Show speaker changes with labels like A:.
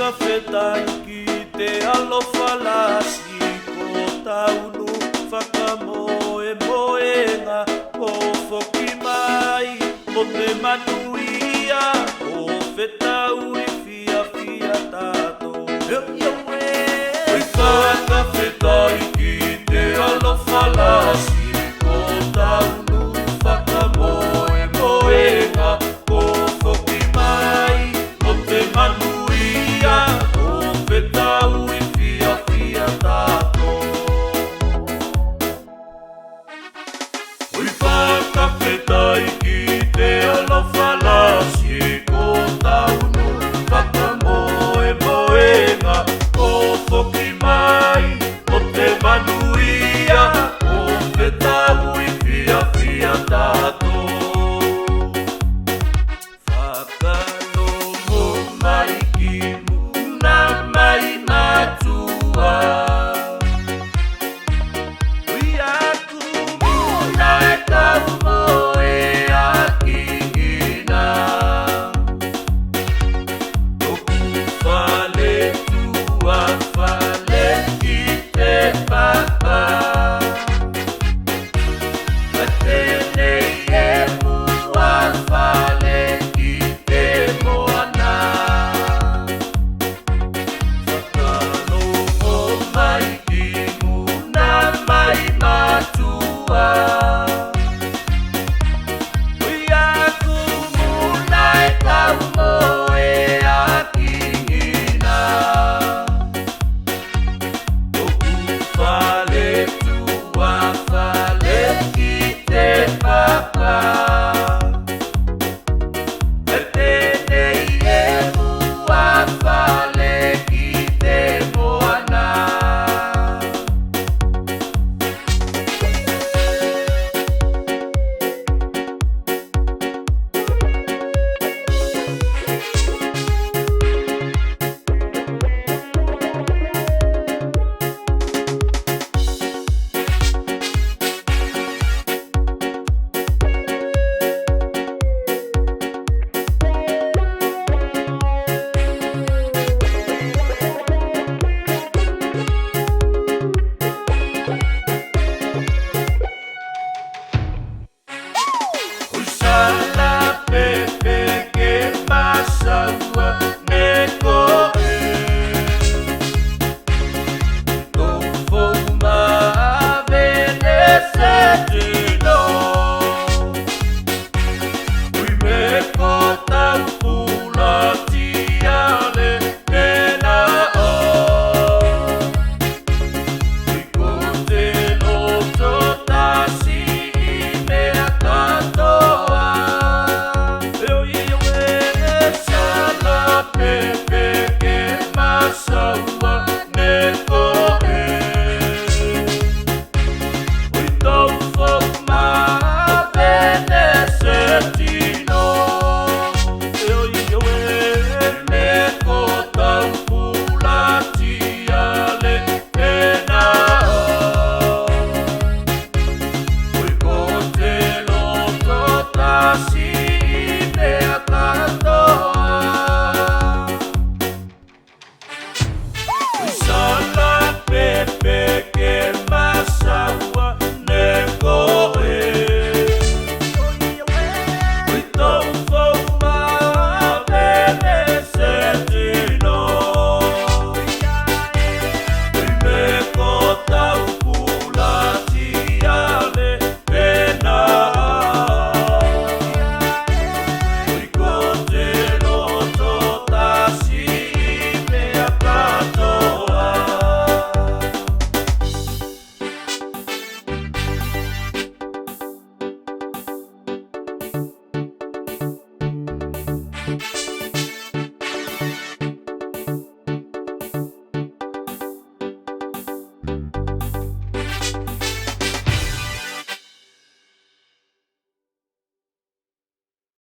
A: whakawhetai ki te alofa lasi ko taunu whakamoemoenga o whoki mai o te manuia o whetau I whiawhia tātou. Oi whakawhetai ki te alofa lasi ko taunu whakamoemoenga o whoki mai o te manuia o whetau I whiawhia tātou. Oi whakawhetai ki te alofa lasi ko taunu whakamoemoenga o whoki mai o te manuia o whetau I whiawhia tātou. Whakalomo mai ki muna mai matua Ui aku muna e tau moe a kingina Toku whale tua whale ki te papa Atenei e mua whale ki te moana Whakalomo mai ki muna mai matua Ui aku muna e tau moe a kingina Toku whale tua whale ki te papa Atenei e mua whale ki te moana Usala pepe ke masaua neko e Tau whauma vene setino Ui me ko tau pula tiale nena o Ui ko te loto tasi I mea katoa Sala pepe ke masaua neko e Ui tau whauma vene setino